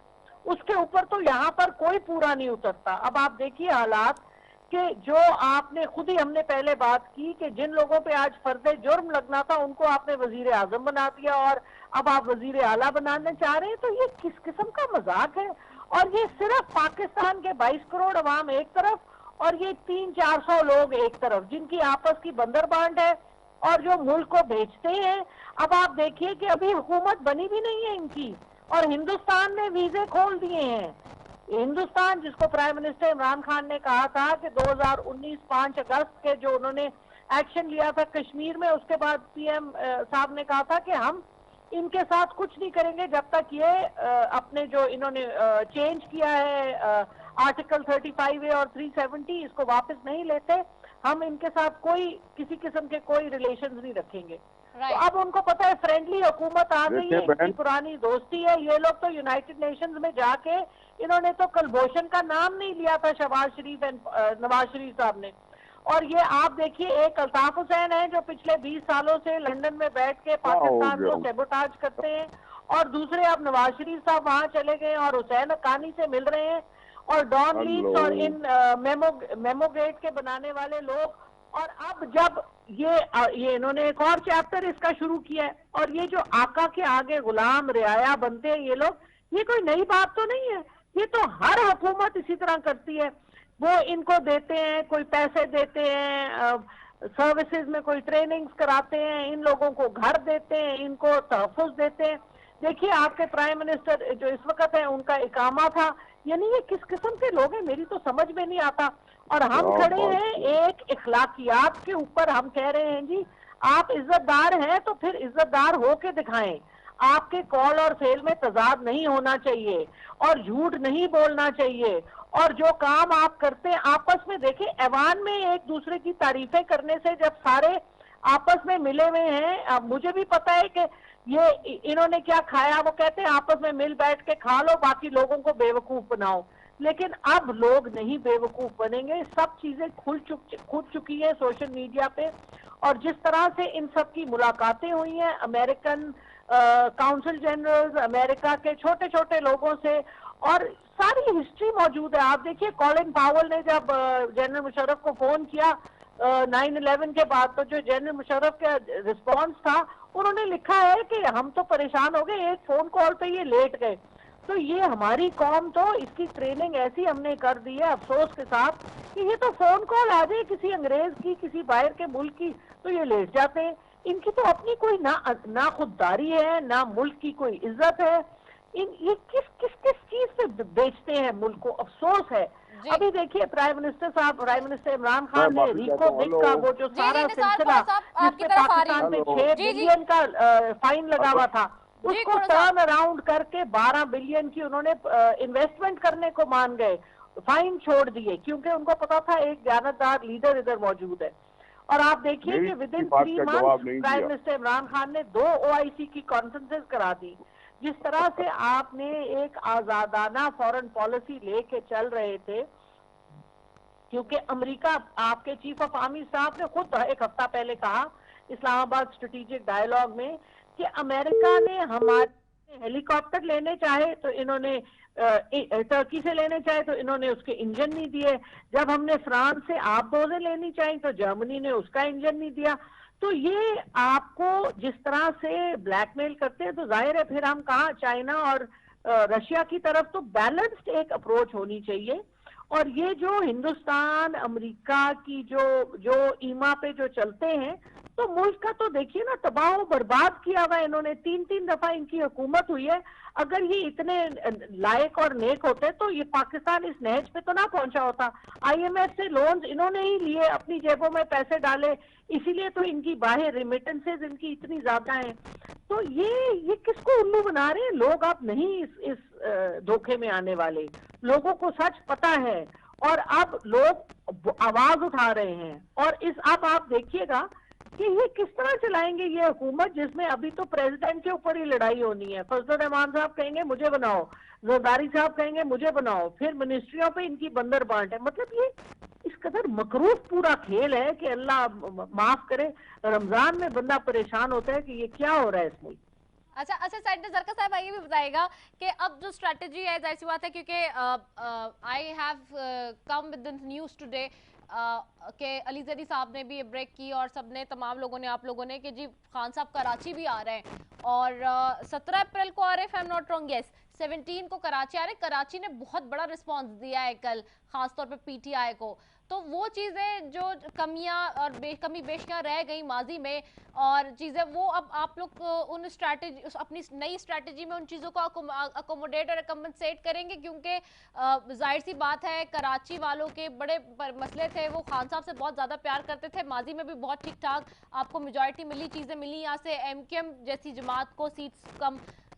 उसके ऊपर तो यहाँ पर कोई पूरा नहीं उतरता। अब आप देखिए हालात कि जो आपने खुद ही, हमने पहले बात की कि जिन लोगों पे आज फर्ज जुर्म लगना था उनको आपने वजीर आजम बना दिया, और अब आप वजीर आला बनाने चाह रहे हैं। तो ये किस किस्म का मजाक है? और ये सिर्फ पाकिस्तान के 22 करोड़ अवाम एक तरफ, और ये 300-400 लोग एक तरफ, जिनकी आपस की बंदरबांट है और जो मुल्क को बेचते हैं। अब आप देखिए कि अभी हुकूमत बनी भी नहीं है इनकी, और हिंदुस्तान ने वीजे खोल दिए हैं। हिंदुस्तान, जिसको प्राइम मिनिस्टर इमरान खान ने कहा था कि 2019 5 अगस्त के जो उन्होंने एक्शन लिया था कश्मीर में, उसके बाद पीएम साहब ने कहा था कि हम इनके साथ कुछ नहीं करेंगे जब तक ये अपने जो इन्होंने चेंज किया है आर्टिकल 35A और 370, इसको वापस नहीं लेते, हम इनके साथ कोई किसी किस्म के कोई रिलेशंस नहीं रखेंगे। तो अब उनको पता है फ्रेंडली हुकूमत आ गई है, इनकी पुरानी दोस्ती है। ये लोग तो यूनाइटेड नेशंस में जाके, इन्होंने तो कुलभूषण का नाम नहीं लिया था शहबाज शरीफ नवाज शरीफ साहब ने। और ये आप देखिए, एक अल्ताफ हुसैन है जो पिछले 20 सालों से लंदन में बैठ के पाकिस्तान को सेबोटाज करते हैं, और दूसरे अब नवाज शरीफ साहब वहां चले गए और हुसैन हक्कानी से मिल रहे हैं, और डॉन लीक्स और इन मेमोगेट के बनाने वाले लोग। और अब जब ये इन्होंने एक और चैप्टर इसका शुरू किया है, और ये जो आका के आगे गुलाम रियाया बनते हैं ये लोग, ये कोई नई बात तो नहीं है। ये तो हर हुकूमत इसी तरह करती है। वो इनको देते हैं, कोई पैसे देते हैं, सर्विसेज में कोई ट्रेनिंग्स कराते हैं, इन लोगों को घर देते हैं, इनको तहफ़्फ़ुज़ देते हैं। देखिए, आपके प्राइम मिनिस्टर जो इस वक्त है, उनका इकामा था। यानी ये किस किस्म के लोग हैं, मेरी तो समझ में नहीं आता। और हम खड़े हैं एक इखलाकियात के ऊपर, हम कह रहे हैं जी आप इज्जतदार हैं तो फिर इज्जतदार होके दिखाएं। आपके कॉल और फेल में तजाद नहीं होना चाहिए, और झूठ नहीं बोलना चाहिए, और जो काम आप करते हैं आपस में, देखिए ऐवान में एक दूसरे की तारीफें करने से, जब सारे आपस में मिले हुए हैं, मुझे भी पता है कि ये इन्होंने क्या खाया, वो कहते हैं आपस में मिल बैठ के खा लो, बाकी लोगों को बेवकूफ बनाओ। लेकिन अब लोग नहीं बेवकूफ बनेंगे। सब चीजें खुल चुकी है सोशल मीडिया पे, और जिस तरह से इन सब की मुलाकातें हुई हैं अमेरिकन काउंसिल जनरल्स, अमेरिका के छोटे छोटे लोगों से, और सारी हिस्ट्री मौजूद है। आप देखिए कॉलिन पावल ने जब जनरल मुशर्रफ को फोन किया 9/11 के बाद, तो जो जनरल मुशर्रफ का रिस्पांस था, उन्होंने लिखा है कि हम तो परेशान हो गए, एक फोन कॉल पे ये लेट गए। तो ये हमारी कौम, तो इसकी ट्रेनिंग ऐसी हमने कर दी है अफसोस के साथ कि ये तो फोन कॉल आ जाए किसी अंग्रेज की, किसी बाहर के मुल्क की, तो ये लेट जाते हैं। इनकी तो अपनी कोई ना खुददारी है, ना मुल्क की कोई इज्जत है। ये किस चीज पे बेचते हैं मुल्क को, अफसोस है। अभी देखिए प्राइम मिनिस्टर इमरान खान ने रिको का वो जो सारा सिलसिला जिसमें पाकिस्तान पे 6 बिलियन का फाइन लगा हुआ था, उसको टर्न अराउंड करके 12 बिलियन की उन्होंने इन्वेस्टमेंट करने को मान गए, फाइन छोड़ दिए, क्योंकि उनको पता था एक ज्ञानदार लीडर इधर मौजूद है। और आप देखिए कि with in 3 month prime minister Imran Khan ने 2 OIC की कॉन्फ्रेंसेस करा दी। जिस तरह से आपने एक आजादाना फॉरेन पॉलिसी लेके चल रहे थे, क्योंकि अमेरिका, आपके चीफ ऑफ आर्मी स्टाफ ने खुद एक हफ्ता पहले कहा इस्लामाबाद स्ट्रेटेजिक डायलॉग में कि अमेरिका ने हमारे हेलीकॉप्टर लेने चाहे तो इन्होंने टर्की से लेने चाहे तो इन्होंने उसके इंजन नहीं दिए, जब हमने फ्रांस से आबदोजें लेनी चाहिए तो जर्मनी ने उसका इंजन नहीं दिया। तो ये आपको जिस तरह से ब्लैकमेल करते हैं, तो जाहिर है फिर हम कहाँ, चाइना और रशिया की तरफ तो बैलेंस्ड एक अप्रोच होनी चाहिए। और ये जो हिंदुस्तान अमेरिका की जो ईमा पे जो चलते हैं, तो मुल्क का तो देखिए ना तबाह बर्बाद किया हुआ है इन्होंने। 3 दफा इनकी हुकूमत हुई है। अगर ये इतने लायक और नेक होते तो ये पाकिस्तान इस नहज पे तो ना पहुंचा होता। IMF से लोन्स इन्होंने ही लिए, अपनी जेबों में पैसे डाले, इसीलिए तो इनकी बाहर रिमिटेंसेज इनकी इतनी ज्यादा हैं। तो ये किसको उल्लू बना रहे हैं लोग? आप नहीं इस धोखे में आने वाले, लोगों को सच पता है और अब लोग आवाज उठा रहे हैं। और अब आप देखिएगा कि ये किस तरह चलाएंगे ये हुकूमत, जिसमें अभी तो प्रेसिडेंट के ऊपर ही लड़ाई होनी है। फजलुर रहमान साहब कहेंगे मुझे बनाओ, जरदारी साहब कहेंगे मुझे बनाओ, फिर मिनिस्ट्रियों पे इनकी बंदर बांट है। मतलब ये इस कदर मकरूफ पूरा खेल है कि अल्लाह माफ करे, रमजान में बंदा परेशान होता है कि ये क्या हो रहा है इस मुल्क। अच्छा साइड में जरका साहब ये भी बताएगा कि अब जो स्ट्रेटजी है, जाहिर सी बात है क्योंकि I have come with the news today के अली ज़ैदी साहब ने भी ब्रेक की और सबने, तमाम लोगों ने, आप लोगों ने, कि जी खान साहब कराची भी आ रहे हैं और 17 अप्रैल को आ रहे हैं, if I am not wrong, yes 17 को कराची आ रहे हैं। कराची ने बहुत बड़ा रिस्पांस दिया है कल, खासतौर पे PTI को। तो वो चीज़ें जो कमियां और कमी बेशियां रह गई माजी में और चीज़ें, वो अब आप लोग उन स्ट्रैटेजी, अपनी नई स्ट्रैटेजी में उन चीज़ों को अकोमोडेट और कंपनसेट करेंगे, क्योंकि जाहिर सी बात है कराची वालों के बड़े मसले थे, वो खान साहब से बहुत ज़्यादा प्यार करते थे, माजी में भी बहुत ठीक ठाक आपको मेजॉरिटी मिली, चीज़ें मिली, यहाँ से MQM जैसी जमात को सीट्स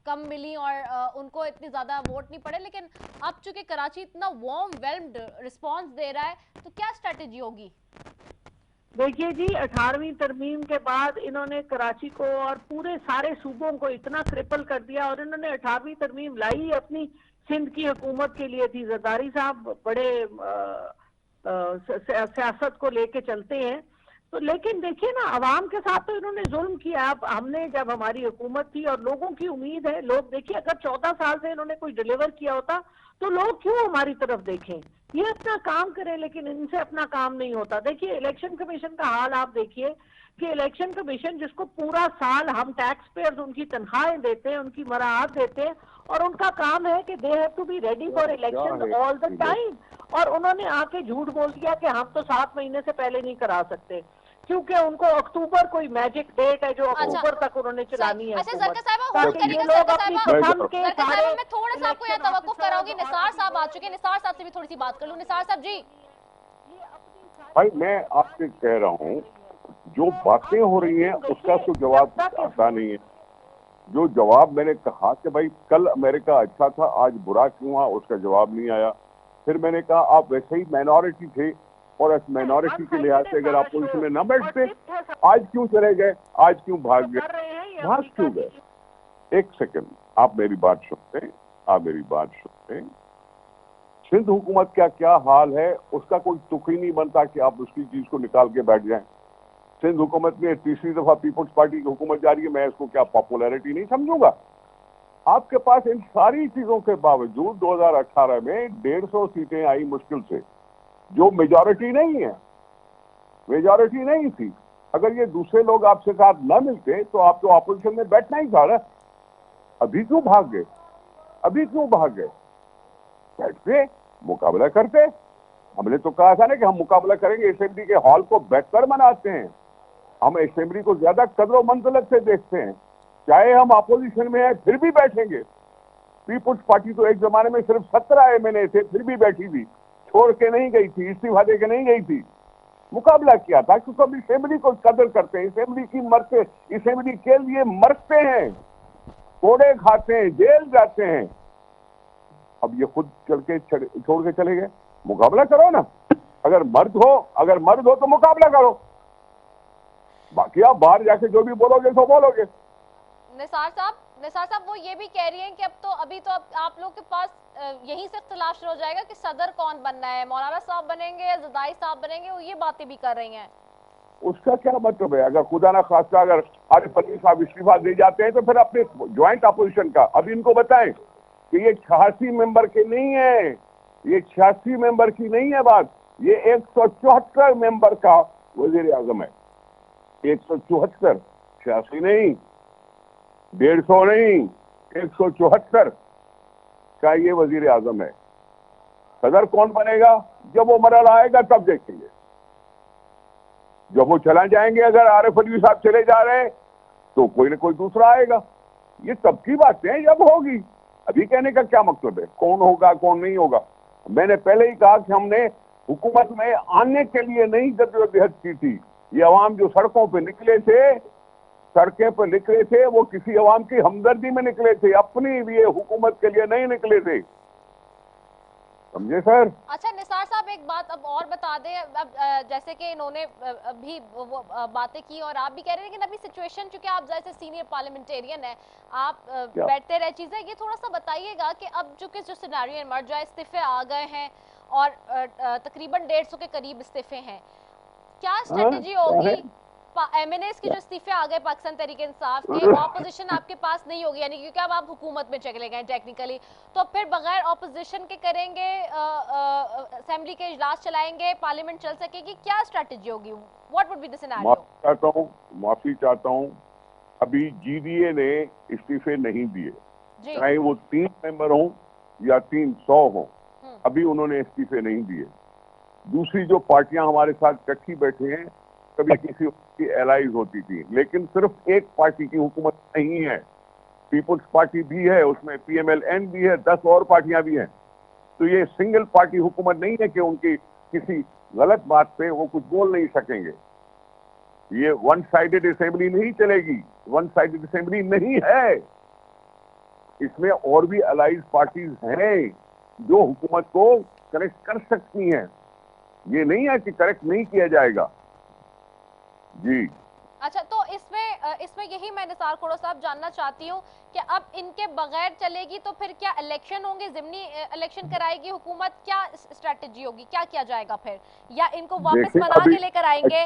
कम मिली और उनको इतनी ज़्यादा वोट नहीं पड़े। लेकिन अब चूंकि कराची इतना वार्म वेलम्ड रिस्पांस दे रहा है, तो क्या स्ट्रेटेजी होगी? देखिए जी, 18वीं तरमीम के बाद इन्होंने कराची को और पूरे सारे सूबों को इतना क्रिपल कर दिया, और इन्होंने 18वीं तरमीम लाई अपनी सिंध की हुकूमत के लिए थी। जरदारी साहब बड़े सियासत को लेके चलते हैं, तो लेकिन देखिए ना अवाम के साथ तो इन्होंने जुल्म किया। अब हमने, जब हमारी हुकूमत थी और लोगों की उम्मीद है, लोग देखिए अगर 14 साल से इन्होंने कोई डिलीवर किया होता तो लोग क्यों हमारी तरफ देखें, ये अपना काम करें, लेकिन इनसे अपना काम नहीं होता। देखिए इलेक्शन कमीशन का हाल आप देखिए कि इलेक्शन कमीशन जिसको पूरा साल हम टैक्स पेयर्स उनकी तनख्वाहें देते हैं, उनकी मराहत देते हैं, और उनका काम है कि they have to be ready for election all the time, और उन्होंने आके झूठ बोल दिया कि हम तो 7 महीने से पहले नहीं करा सकते, क्योंकि उनको अक्टूबर कोई मैजिक डेट है जो अक्टूबर तक उन्होंने चलानी है। अच्छा जरका साहब होल्ड करिएगा, जरका साहब मैं थोड़ा सा आपको यहाँ तवक्कुफ कराऊंगी। निसार साहब आ चुके हैं, निसार साहब से भी थोड़ी सी बात कर लूं। निसार साहब जी। भाई मैं आपसे कह रहा हूँ, जो बातें हो रही हैं उसका तो जवाब आता नहीं है। जो जवाब मैंने कहा कि भाई कल अमेरिका अच्छा था, आज बुरा क्यों हुआ, उसका जवाब नहीं आया। फिर मैंने कहा आप वैसे ही माइनॉरिटी थे और इस माइनॉरिटी के लिहाज से अगर आप पोजीशन में न बैठते, आज क्यों चले गए, आज क्यों भाग गए, भाग क्यों गए? एक सेकंड, आप मेरी बात सुनते हैं, आप मेरी बात सुनते हैं। सिंध हुकूमत का क्या हाल है उसका कोई तुक ही नहीं बनता कि आप उसकी चीज को निकाल के बैठ जाएं। सिंध हुकूमत में तीसरी दफा पीपुल्स पार्टी की हुकूमत जा रही है, मैं इसको क्या पॉपुलैरिटी नहीं समझूंगा? आपके पास इन सारी चीजों के बावजूद 2018 में 150 सीटें आई मुश्किल से, जो मेजॉरिटी नहीं है, मेजॉरिटी नहीं थी। अगर ये दूसरे लोग आपसे साथ न मिलते तो आप तो ऑपोजिशन में बैठना ही था ना। अभी क्यों भाग गए? अभी क्यों भाग गए? बैठते, मुकाबला करते। हमने तो कहा था ना कि हम मुकाबला करेंगे, असेंबली के हॉल को बैठकर मनाते हैं। हम असेंबली को ज्यादा कदर मंजिलत से देखते हैं। चाहे हम अपोजिशन में हैं फिर भी बैठेंगे। पीपुल्स पार्टी तो एक जमाने में सिर्फ 17 एमएनए थे, फिर भी बैठी थी, छोड़ के नहीं गई थी, इस्तीफा दे के नहीं गई थी। मुकाबला किया था क्योंकि हम असेंबली को कदर करते हैं, असेंबली की मरते, असेंबली के लिए मरते हैं, कोड़े खाते हैं, जेल जाते हैं। अब ये खुद चल के छोड़ के चले गए। मुकाबला करो ना, अगर मर्द हो तो मुकाबला करो। बाकी आप बाहर जाके जो भी बोलोगे तो बोलोगे। निसार साहब वो ये भी कह रही हैं कि अभी तो आप लोग के पास यहीं से इख्तिलाफ शुरू हो जाएगा कि सदर कौन बनना है, मौलाना साहब बनेंगे या ज़दाई साहब बनेंगे, वो ये बातें भी कर रही हैं। उसका क्या मतलब है? अगर खुदा ना खास्ता अगर आरिफ अलवी साहब इस्तीफा दे जाते हैं तो फिर अपने ज्वाइंट अपोजिशन का, अभी इनको बताएं कि ये 86 मेंबर के नहीं है, ये 86 मेंबर की नहीं है बात, ये 174 मेंबर का वजीर आजम है। 174, 86 नहीं, 150 नहीं, 174 का ये वजीर आजम है। सदर कौन बनेगा? जब वो मरल आएगा तब देखेंगे। जब वो चला जाएंगे, अगर आरिफ अलवी साहब चले जा रहे हैं तो कोई ना कोई दूसरा आएगा। ये तब की बातें हैं जब होगी। अभी कहने का क्या मतलब है कौन होगा कौन नहीं होगा? मैंने पहले ही कहा कि हमने हुकूमत में आने के लिए नहीं जद्दोजहद की थी। ये अवाम जो सड़कों पे निकले थे, सड़कें पर निकले थे, वो किसी अवाम की हमदर्दी में निकले थे, अपनी लिए हुकूमत के लिए नहीं निकले थे। समझे सर? अच्छा निसार साहब एक बात अब और बता दें। अब जैसे कि इन्होंने अभी वो बातें की और आप भी कह रहे हैं, लेकिन अभी सिचुएशन चूंकि आप जैसे सीनियर पार्लियामेंटेरियन है, आप बैठते रहे चीजें, ये थोड़ा सा बताइएगा कि अब चूंकि जो सिनेरियो इमर्ज हुआ है, इस्तीफे आ गए हैं और तकरीबन 150 के करीब इस्तीफे हैं, क्या स्ट्रेटेजी होगी? एमएनएस के जो इस्तीफे आ गए पाकिस्तान तहरीक इंसाफ के, ऑपोजिशन आपके पास नहीं होगी, यानी क्योंकि अब आप हुकूमत में चले गए टेक्निकली, तो फिर बगैर ऑपोजिशन के करेंगे, असेंबली के इजलास चलाएंगे, पार्लियामेंट चल सकेगी, क्या स्ट्रेटेजी होगी? What would be the scenario? माफी चाहता हूँ, अभी जीडीए ने इस्तीफे नहीं दिए, चाहे वो 3 मेंबर हों या 300 हों, अभी उन्होंने इस्तीफे नहीं दिए। दूसरी जो पार्टियां हमारे साथ इकट्ठी बैठे हैं, कभी किसी की एलाइज होती थी, लेकिन सिर्फ एक पार्टी की हुकूमत नहीं है। पीपुल्स पार्टी भी है, उसमें पीएमएलएन भी है, 10 और पार्टियां भी हैं। तो ये सिंगल पार्टी हुकूमत नहीं है कि उनकी किसी गलत बात पे वो कुछ बोल नहीं सकेंगे। ये वन साइडेड असेंबली नहीं चलेगी, वन साइडेड असेंबली नहीं है। इसमें और भी अलाइज पार्टीज हैं जो हुकूमत को करेक्ट कर सकती हैं। ये नहीं है कि करेक्ट नहीं किया जाएगा। जी अच्छा, तो इसमें यही मैं निसार खोड़ो साहब जानना चाहती हूँ कि अब इनके बगैर चलेगी तो फिर क्या इलेक्शन होंगे, ज़िमनी इलेक्शन कराएगी हुकूमत, क्या स्ट्रेटजी होगी, क्या किया जाएगा फिर, या इनको वापस मना के लेकर आएंगे,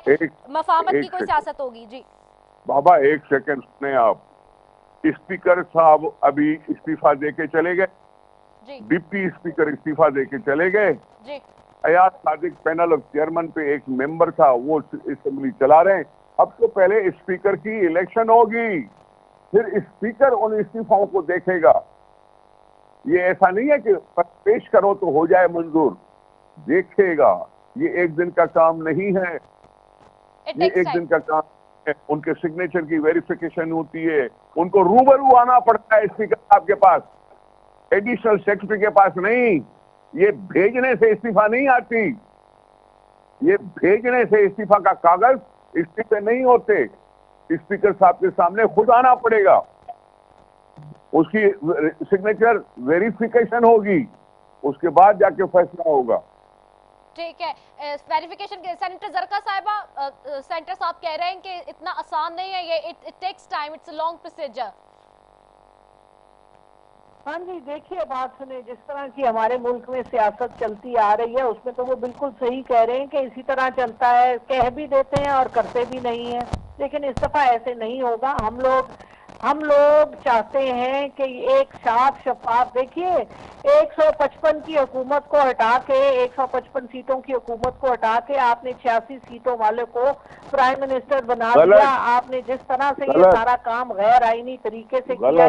मफाहमत की कोई सियासत होगी? जी बाबा एक सेकंड सुने आप। स्पीकर साहब अभी इस्तीफा दे के चले गए, डिप्टी स्पीकर इस्तीफा दे के चले गए, Ayaz Sadiq panel of chairman पे एक मेंबर था, वो असेंबली चला रहे हैं। अब तो पहले स्पीकर की इलेक्शन होगी, फिर स्पीकर उन इस्तीफाओं को देखेगा। ये ऐसा नहीं है कि पेश करो तो हो जाए मंजूर, देखेगा। ये एक दिन का काम नहीं है, ये एक दिन का काम है। उनके सिग्नेचर की वेरिफिकेशन होती है, उनको रूबरू आना पड़ता है स्पीकर साहब के पास, एडिशनल सेक्रेटरी के पास नहीं। ये भेजने से इस्तीफा नहीं आती, ये भेजने से इस्तीफा का कागज इस्तीफे नहीं होते। स्पीकर साहब के सामने खुद आना पड़ेगा, उसकी सिग्नेचर वेरिफिकेशन होगी, उसके बाद जाके फैसला होगा। ठीक है, वेरिफिकेशन के सेनेटर जरका साहिबा, सेनेटर साहब कह रहे हैं कि इतना आसान नहीं है ये, it takes time, it's a long procedure. हाँ जी, देखिए बात सुने, जिस तरह की हमारे मुल्क में सियासत चलती आ रही है उसमें तो वो बिल्कुल सही कह रहे हैं कि इसी तरह चलता है, कह भी देते हैं और करते भी नहीं है। लेकिन इस दफा ऐसे नहीं होगा। हम लोग चाहते हैं कि एक साफ शफाफ, देखिए 155 की हुकूमत को हटा के, 155 सीटों की हुकूमत को हटा के आपने 86 सीटों वाले को प्राइम मिनिस्टर बना दिया। आपने जिस तरह से ये सारा काम गैर आईनी तरीके से किया,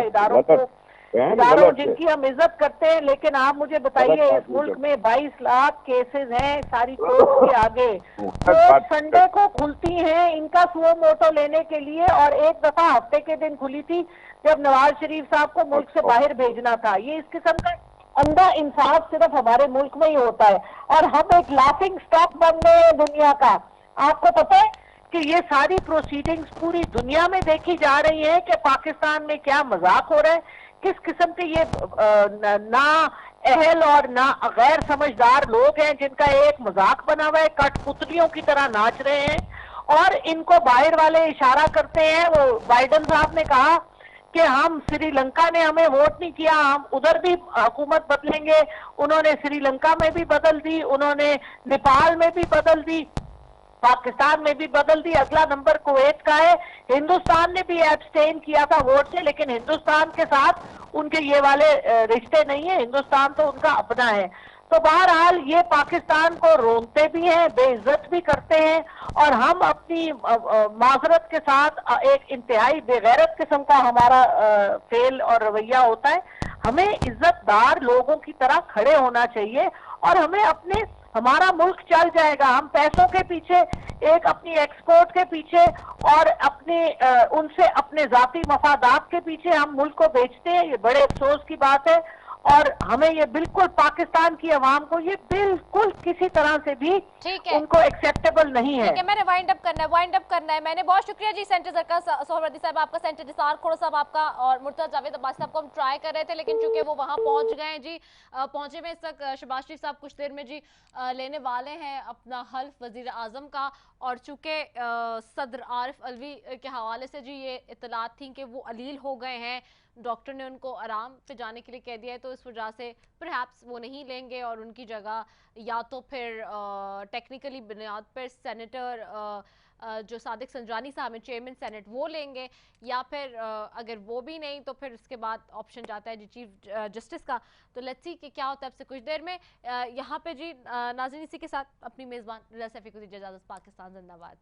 इदारों जिनकी हम इज्जत करते हैं, लेकिन आप मुझे बताइए इस मुल्क में 22 लाख केसेस हैं सारी कोर्ट के आगे। कोर्ट संडे को खुलती हैं इनका सुओ मोटो लेने के लिए, और एक दफा हफ्ते के दिन खुली थी जब नवाज शरीफ साहब को मुल्क से बाहर भेजना था। ये इस किस्म का अंधा इंसाफ सिर्फ हमारे मुल्क में ही होता है, और हम एक लाफिंग स्टॉक बन गए हैं दुनिया का। आपको पता है कि ये सारी प्रोसीडिंग्स पूरी दुनिया में देखी जा रही है कि पाकिस्तान में क्या मजाक हो रहा है, किस किस्म के ये ना अहल और ना गैर समझदार लोग हैं जिनका एक मजाक बना हुआ है, कठपुतलियों की तरह नाच रहे हैं और इनको बाहर वाले इशारा करते हैं। वो बाइडन साहब ने कहा कि हम श्रीलंका ने हमें वोट नहीं किया, हम उधर भी हुकूमत बदलेंगे। उन्होंने श्रीलंका में भी बदल दी, उन्होंने नेपाल में भी बदल दी, पाकिस्तान में भी बदल दी। अगला नंबर कुवैत का है। हिंदुस्तान ने भी एब्सटेन किया था वोट से, लेकिन हिंदुस्तान के साथ उनके ये वाले रिश्ते नहीं है, हिंदुस्तान तो उनका अपना है। तो बहरहाल ये पाकिस्तान को रोनते भी हैं, बेइज्जत भी करते हैं, और हम अपनी माजरत के साथ एक इंतहाई बेगैरत किस्म का हमारा फेल और रवैया होता है। हमें इज्जतदार लोगों की तरह खड़े होना चाहिए, और हमें हमारा मुल्क चल जाएगा। हम पैसों के पीछे, एक अपनी एक्सपोर्ट के पीछे और उनसे अपने जाती मफादात के पीछे हम मुल्क को बेचते हैं। ये बड़े अफसोस की बात है, और हमें ये बिल्कुल, पाकिस्तान की आवाम को ये बिल्कुल किसी तरह से भी उनको एक्सेप्टेबल नहीं है। ठीक है, मैंने वाइंड अप करना है। मैंने बहुत शुक्रिया जी सेंटर सरकार सोहरावर्दी साहब आपका, सेंटर निसार खोड़ साहब आपका, और मुर्तजा जावेद अब्बासी साहब को हम ट्राई कर रहे थे, लेकिन चूंकि वो वहां पहुंच गए हैं जी, पहुंचे में इस तक शहबाज शरीफ साहब कुछ देर में जी लेने वाले हैं अपना हल्फ वजीर आजम का। और चूंकि सदर आरिफ अलवी के हवाले से जी ये इतलात थी कि वो अलील हो गए हैं, डॉक्टर ने उनको आराम पे जाने के लिए कह दिया है, तो इस वजह से परहैप्स वो नहीं लेंगे और उनकी जगह या तो फिर टेक्निकली बुनियाद पर सेनेटर जो सादिक संजरानी साहब हैं चेयरमैन सेनेट वो लेंगे, या फिर अगर वो भी नहीं तो फिर उसके बाद ऑप्शन जाता है जी चीफ जस्टिस का। तो लेट्स सी कि क्या होता है अब से कुछ देर में। यहाँ पे जी नाज़रीन इसी के साथ अपनी मेज़बान रज़ा सैफ़ी को दीजिए इजाज़त। पाकिस्तान जिंदाबाद।